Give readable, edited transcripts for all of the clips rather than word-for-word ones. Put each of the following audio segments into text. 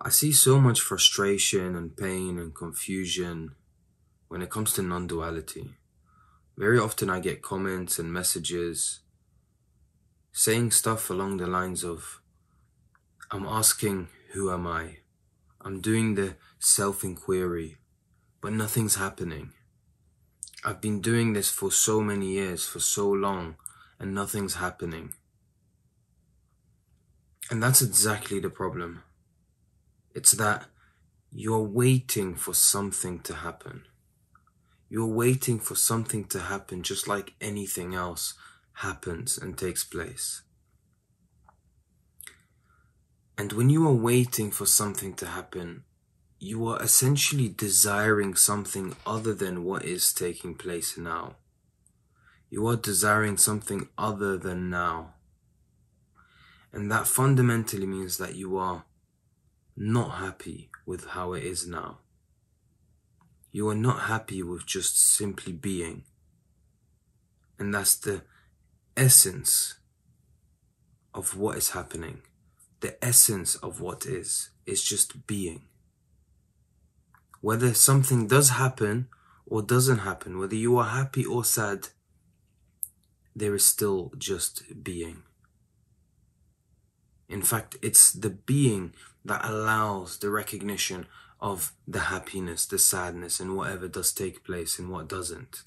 I see so much frustration and pain and confusion when it comes to non-duality. Very often I get comments and messages saying stuff along the lines of, I'm asking, who am I? I'm doing the self-inquiry, but nothing's happening. I've been doing this for so many years, for so long, and nothing's happening. And that's exactly the problem. It's that you're waiting for something to happen. You're waiting for something to happen just like anything else happens and takes place. And when you are waiting for something to happen, you are essentially desiring something other than what is taking place now. You are desiring something other than now. And that fundamentally means that you are not happy with how it is now. You are not happy with just simply being. And that's the essence of what is happening. The essence of what is just being. Whether something does happen or doesn't happen, whether you are happy or sad, there is still just being. In fact, it's the being that allows the recognition of the happiness, the sadness, and whatever does take place and what doesn't.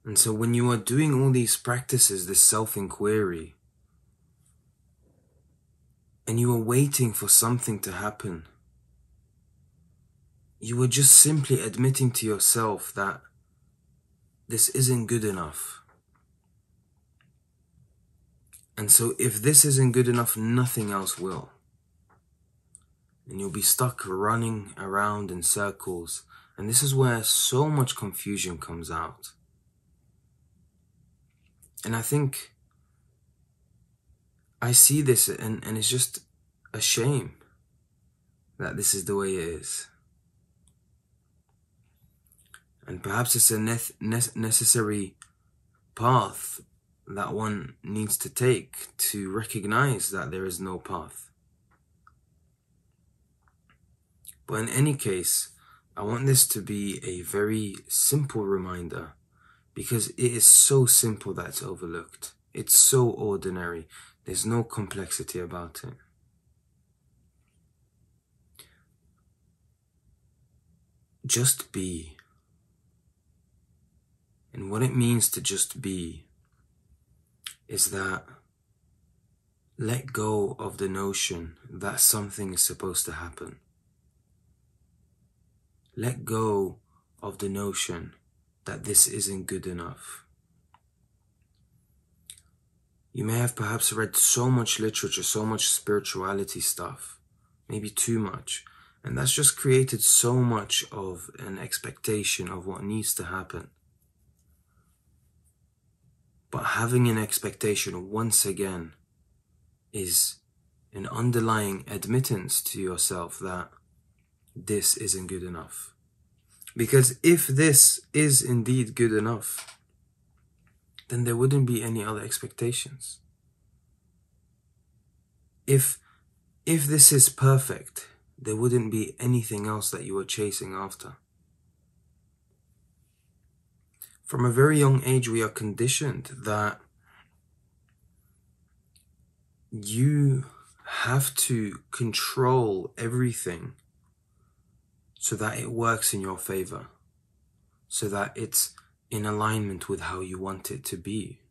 And so when you are doing all these practices, this self-inquiry, and you are waiting for something to happen, you are just simply admitting to yourself that this isn't good enough. And so if this isn't good enough, nothing else will. And you'll be stuck running around in circles. And this is where so much confusion comes out. And I think I see this and it's just a shame that this is the way it is. And perhaps it's a necessary path that one needs to take to recognize that there is no path. But in any case, I want this to be a very simple reminder, because it is so simple that it's overlooked. It's so ordinary. There's no complexity about it. Just be. And what it means to just be is that let go of the notion that something is supposed to happen. Let go of the notion that this isn't good enough. You may have perhaps read so much literature, so much spirituality stuff, maybe too much, and that's just created so much of an expectation of what needs to happen. But having an expectation, once again, is an underlying admittance to yourself that this isn't good enough. Because if this is indeed good enough, then there wouldn't be any other expectations. If this is perfect, there wouldn't be anything else that you are chasing after. From a very young age, we are conditioned that you have to control everything so that it works in your favor, so that it's in alignment with how you want it to be.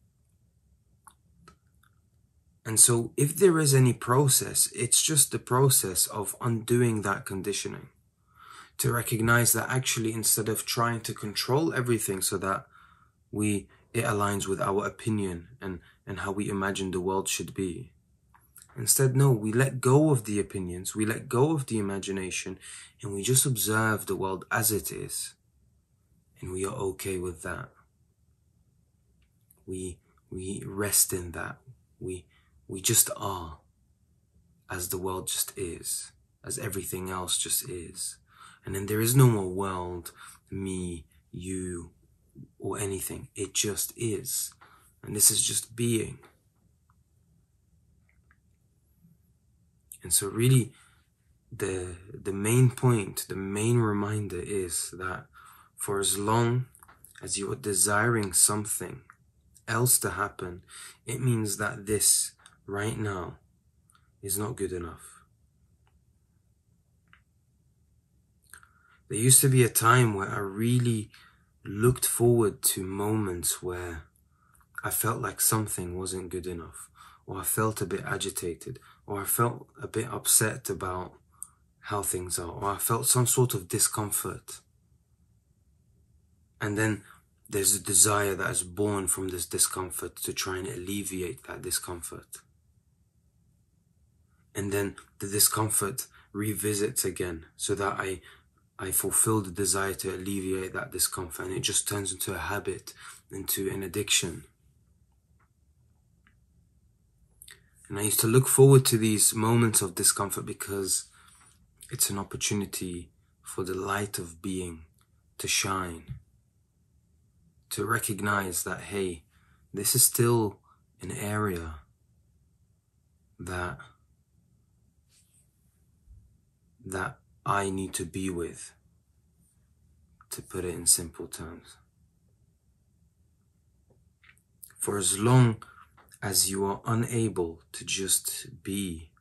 And so if there is any process, it's just the process of undoing that conditioning. To recognize that actually, instead of trying to control everything so that it aligns with our opinion and how we imagine the world should be. Instead, no, we let go of the opinions, we let go of the imagination, and we just observe the world as it is. And we are okay with that. We rest in that. We just are, as the world just is, as everything else just is. And then there is no more world, me, you, or anything. It just is. And this is just being. And so really, the main point, the main reminder is that for as long as you are desiring something else to happen, it means that this right now is not good enough. There used to be a time where I really looked forward to moments where I felt like something wasn't good enough, or I felt a bit agitated, or I felt a bit upset about how things are, or I felt some sort of discomfort. And then there's a desire that is born from this discomfort to try and alleviate that discomfort. And then the discomfort revisits again so that I fulfill the desire to alleviate that discomfort, and it just turns into a habit, into an addiction. And I used to look forward to these moments of discomfort because it's an opportunity for the light of being to shine, to recognize that, hey, this is still an area that I need to be with, to put it in simple terms. For as long as you are unable to just be,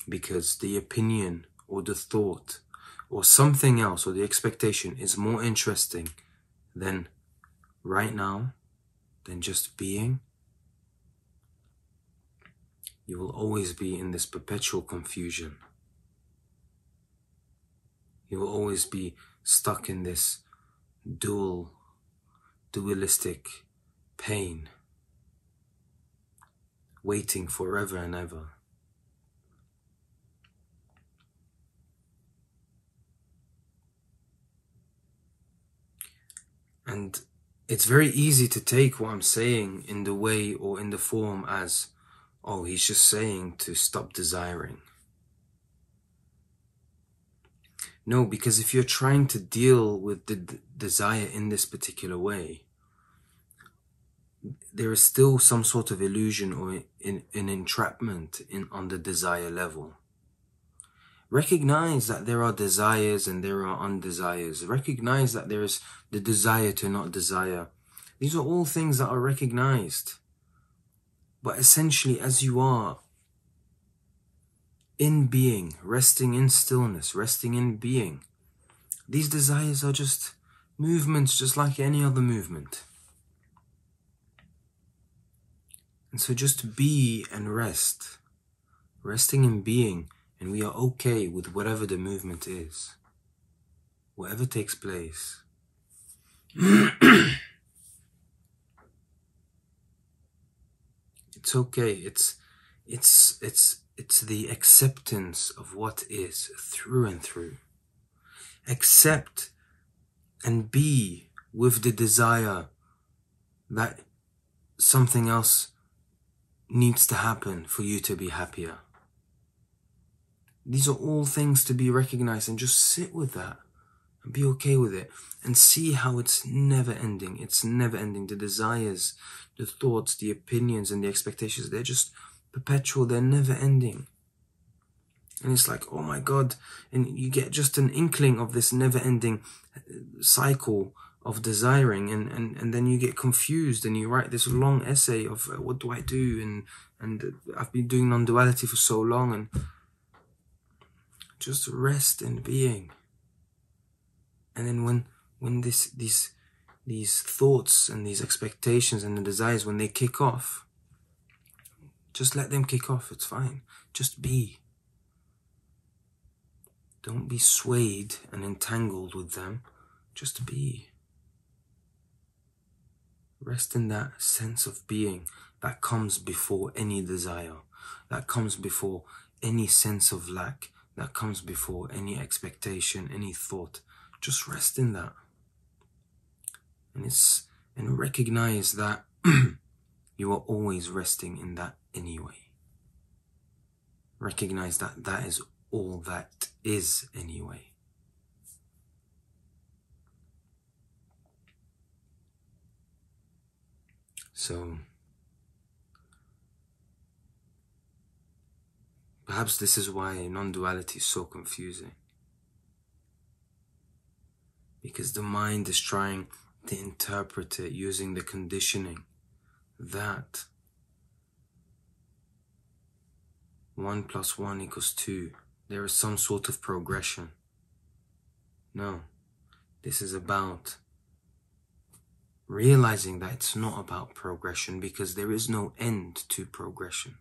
because the opinion or the thought or something else or the expectation is more interesting than right now, than just being, you will always be in this perpetual confusion. You will always be stuck in this dualistic pain, waiting forever and ever. And it's very easy to take what I'm saying in the way or in the form as, oh, he's just saying to stop desiring. No, because if you're trying to deal with the desire in this particular way, there is still some sort of illusion or an entrapment on the desire level. Recognize that there are desires and there are undesires. Recognize that there is the desire to not desire. These are all things that are recognized. But essentially, as you are in being, resting in stillness, resting in being, these desires are just movements, just like any other movement. And so just be and rest, resting in being, and we are okay with whatever the movement is, whatever takes place. It's okay. It's the acceptance of what is through and through. Accept and be with the desire that something else needs to happen for you to be happier. These are all things to be recognized, and just sit with that and be okay with it and see how it's never ending. It's never ending. The desires, the thoughts, the opinions and the expectations, they're just perpetual. They're never ending. And it's like, oh my God. And you get just an inkling of this never ending cycle of desiring, and then you get confused and you write this long essay of what do I do? And I've been doing non-duality for so long, and just rest in being. And then when these thoughts and these expectations and the desires, when they kick off, just let them kick off. It's fine. Just be. Don't be swayed and entangled with them. Just be. Rest in that sense of being that comes before any desire, that comes before any sense of lack, that comes before any expectation, any thought. Just rest in that. And recognize that you are always resting in that anyway. Recognize that that is all that is anyway. So Perhaps this is why non-duality is so confusing. Because the mind is trying to interpret it using the conditioning that 1 + 1 = 2. There is some sort of progression. No, this is about realizing that it's not about progression, because there is no end to progression.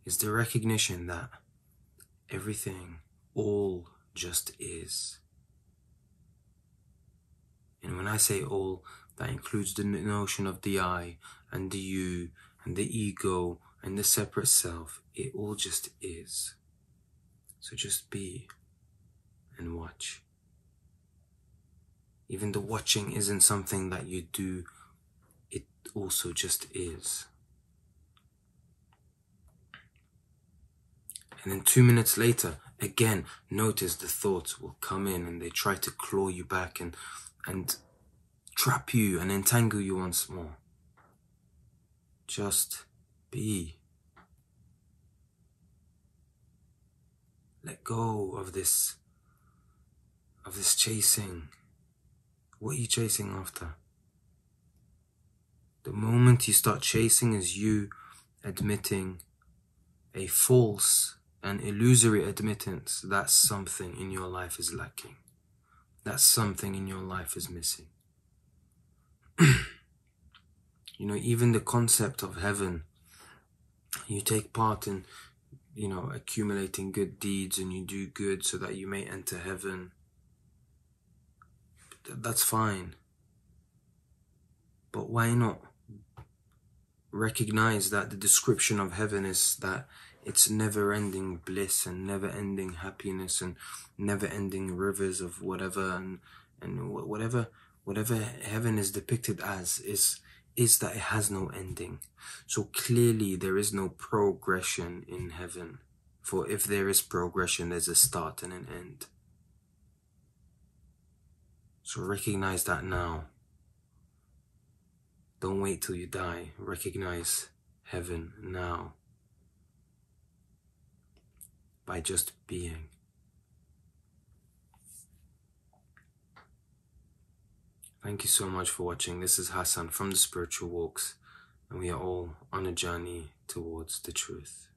It's the recognition that everything all just is. And when I say all, that includes the notion of the I and the you and the ego and the separate self. It all just is. So just be and watch. Even the watching isn't something that you do, it also just is. And then 2 minutes later, again, notice the thoughts will come in and they try to claw you back and trap you and entangle you once more. Just be. Let go of this chasing. What are you chasing after? The moment you start chasing is you admitting a false and illusory admittance that something in your life is lacking. That something in your life is missing. You know, even the concept of heaven, you take part in, accumulating good deeds and you do good so that you may enter heaven. That's fine. But why not recognize that the description of heaven is that it's never-ending bliss and never-ending happiness and never-ending rivers of whatever, and whatever heaven is depicted as is that it has no ending. So clearly there is no progression in heaven. For if there is progression, there's a start and an end. So recognize that now. Don't wait till you die. Recognize heaven now. By just being. Thank you so much for watching. This is Hassan from The Spiritual Walks, and we are all on a journey towards the truth.